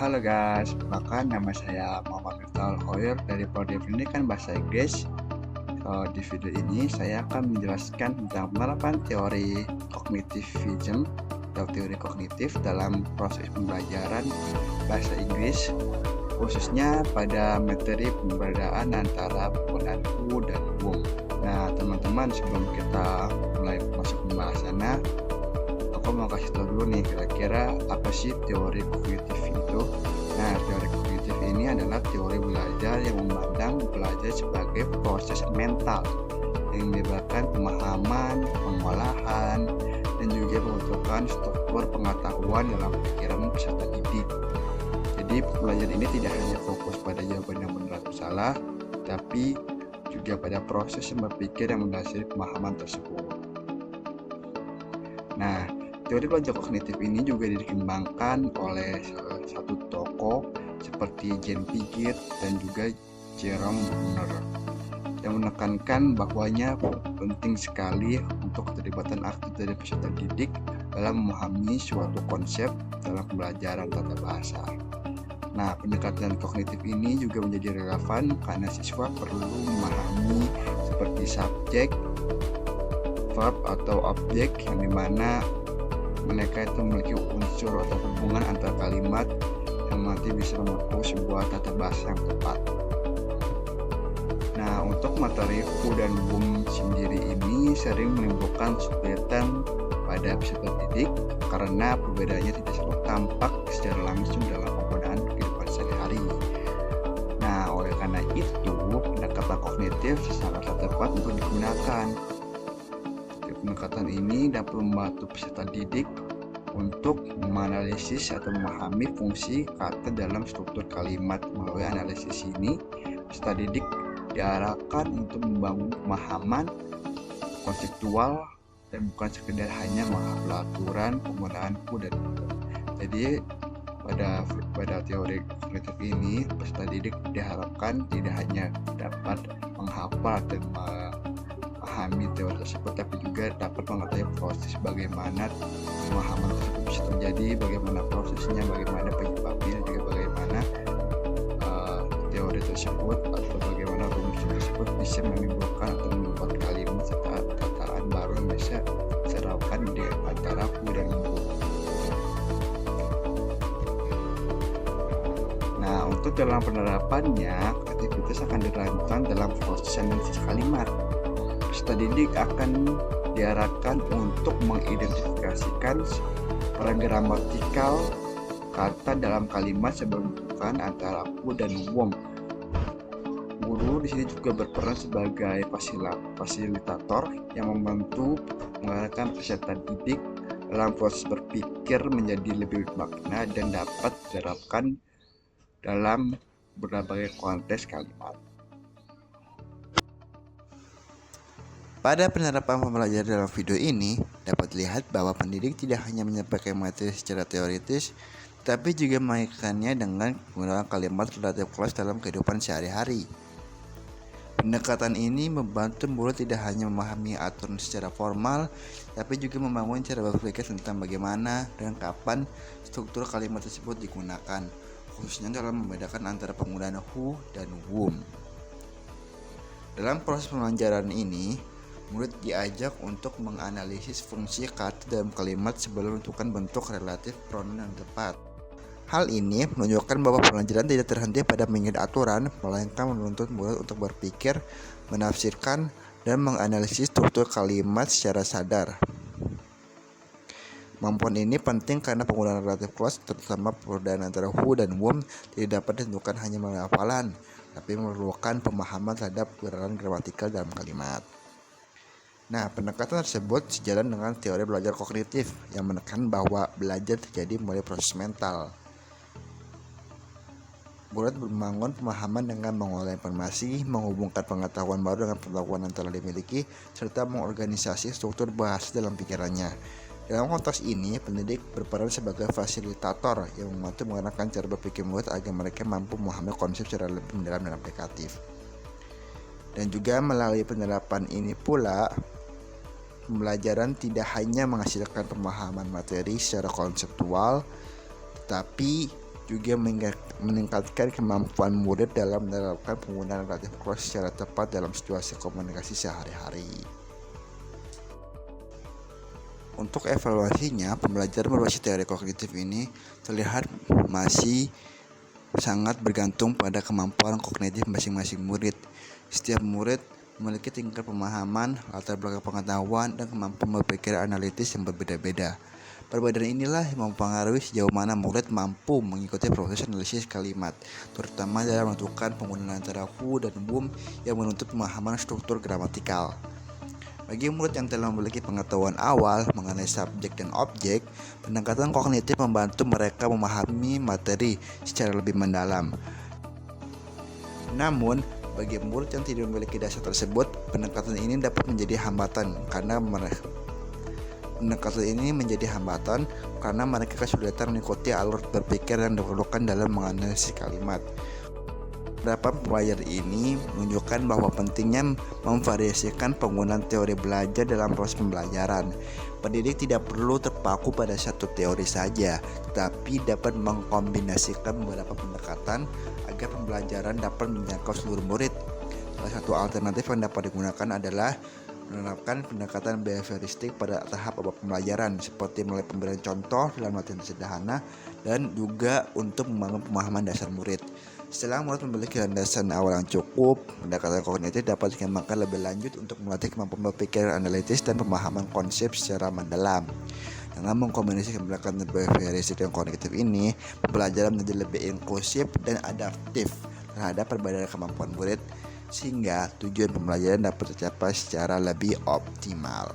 Halo guys, perkenalkan nama saya Muhammad Miftahul Khoir dari Prodi Pendidikan Bahasa Inggris. Di video ini saya akan menjelaskan tentang penerapan teori kognitivism atau teori kognitif dalam proses pembelajaran bahasa Inggris, khususnya pada materi pemberdayaan antara penggunaan who dan whom. Nah teman-teman, sebelum kita mulai masuk pembahasannya, aku mau kasih tahu dulu nih kira-kira apa sih teori kognitif itu. Nah, teori kognitif ini adalah teori belajar yang memandang belajar sebagai proses mental yang melibatkan pemahaman, pengolahan, dan juga pembentukan struktur pengetahuan dalam pikiran peserta didik. Jadi belajar ini tidak hanya fokus pada jawaban yang benar atau salah, tapi juga pada proses yang berpikir yang mendasari pemahaman tersebut. Nah, teori belajar kognitif ini juga dikembangkan oleh salah satu tokoh seperti Jean Piaget dan juga Jerome Bruner, yang menekankan bahwanya penting sekali untuk keterlibatan aktif dari peserta didik dalam memahami suatu konsep dalam pembelajaran tata bahasa. Nah, pendekatan kognitif ini juga menjadi relevan karena siswa perlu memahami seperti subjek, verb atau objek yang dimana mereka itu memiliki unsur atau hubungan antara kalimat yang nanti bisa membentuk sebuah tata bahasa yang tepat. Nah, untuk materi who dan whom sendiri ini sering menimbulkan kesulitan pada peserta didik karena perbedaannya tidak selalu tampak secara langsung dalam penggunaan kehidupan sehari-hari. Nah, oleh karena itu, pendekatan kognitif sangat tepat untuk digunakan. Pendekatan ini dapat membantu peserta didik untuk menganalisis atau memahami fungsi kata dalam struktur kalimat. Melalui analisis ini, peserta didik diarahkan untuk membangun pemahaman konseptual dan bukan sekedar hanya menghafal aturan penggunaan who dan whom. Jadi pada teori kognitif ini, peserta didik diharapkan tidak hanya dapat menghafal dan memahami teori tersebut, tapi juga dapat mengetahui proses bagaimana pemahaman tersebut bisa terjadi, bagaimana prosesnya, bagaimana penyebabnya, juga bagaimana teori tersebut atau bagaimana rumus tersebut bisa menimbulkan atau membuat kalimat serta tataan baru yang bisa diserapkan di antara who dan whom. Nah, untuk dalam penerapannya, aktivitas akan dirancang dalam proses analisis kalimat. Peserta didik akan diarahkan untuk mengidentifikasikan peran gramatikal kata dalam kalimat sebelum menentukan antara who dan whom. Guru di sini juga berperan sebagai fasilitator yang membantu mengarahkan peserta didik dalam proses berpikir menjadi lebih bermakna dan dapat diterapkan dalam berbagai konteks kalimat. Pada penerapan pembelajaran dalam video ini, dapat dilihat bahwa pendidik tidak hanya menyampaikan materi secara teoritis, tapi juga mengaitkannya dengan penggunaan kalimat relatif kelas dalam kehidupan sehari-hari. Pendekatan ini membantu murid tidak hanya memahami aturan secara formal, tapi juga membangun cara berpikir tentang bagaimana dan kapan struktur kalimat tersebut digunakan, khususnya dalam membedakan antara penggunaan who dan whom. Dalam proses pembelajaran ini, murid diajak untuk menganalisis fungsi kata dalam kalimat sebelum menentukan bentuk relatif pronoun yang tepat. Hal ini menunjukkan bahwa pembelajaran tidak terhenti pada mengingat aturan, melainkan menuntut murid untuk berpikir, menafsirkan, dan menganalisis struktur kalimat secara sadar. Kemampuan ini penting karena penggunaan relative clause, terutama perbedaan antara who dan whom, tidak dapat ditentukan hanya melalui hafalan, tapi memerlukan pemahaman terhadap gerakan gramatikal dalam kalimat. Nah, pendekatan tersebut sejalan dengan teori belajar kognitif yang menekan bahwa belajar terjadi melalui proses mental. Murid membangun pemahaman dengan mengolah informasi, menghubungkan pengetahuan baru dengan pengetahuan yang telah dimiliki, serta mengorganisasi struktur bahasa dalam pikirannya. Dalam konteks ini, pendidik berperan sebagai fasilitator yang membantu mengarahkan cara berpikir murid agar mereka mampu memahami konsep secara lebih mendalam dan aplikatif. Dan juga melalui penerapan ini pula, pembelajaran tidak hanya menghasilkan pemahaman materi secara konseptual, tetapi juga meningkatkan kemampuan murid dalam menerapkan penggunaan relative clause secara tepat dalam situasi komunikasi sehari-hari. Untuk evaluasinya, pembelajaran berbasis teori kognitif ini terlihat masih sangat bergantung pada kemampuan kognitif masing-masing murid. Setiap murid memiliki tingkat pemahaman, latar belakang pengetahuan, dan kemampuan berpikir analitis yang berbeda-beda. Perbedaan inilah yang mempengaruhi sejauh mana murid mampu mengikuti proses analisis kalimat, terutama dalam menentukan penggunaan antara who dan whom yang menuntut pemahaman struktur gramatikal. Bagi murid yang telah memiliki pengetahuan awal mengenai subjek dan objek, pendekatan kognitif membantu mereka memahami materi secara lebih mendalam. Namun, bagi murid yang tidak memiliki dasar tersebut, pendekatan ini dapat menjadi hambatan karena mereka kesulitan mengikuti alur berpikir yang diperlukan dalam menganalisis kalimat. Beberapa pelajar ini menunjukkan bahwa pentingnya memvariasikan penggunaan teori belajar dalam proses pembelajaran. Pendidik tidak perlu terpaku pada satu teori saja, tetapi dapat mengkombinasikan beberapa pendekatan agar pembelajaran dapat menjangkau seluruh murid. Salah satu alternatif yang dapat digunakan adalah menerapkan pendekatan behavioristik pada tahap awal pembelajaran, seperti melalui pemberian contoh dalam latihan sederhana dan juga untuk membangun pemahaman dasar murid. Setelah murid memiliki landasan awal yang cukup, pendekatan kognitif dapat dikembangkan lebih lanjut untuk melatih kemampuan berpikir analitis dan pemahaman konsep secara mendalam. Dengan mengkombinasikan pendekatan behavioristik dan kognitif ini, pembelajaran menjadi lebih inklusif dan adaptif terhadap perbedaan kemampuan murid, sehingga tujuan pembelajaran dapat tercapai secara lebih optimal.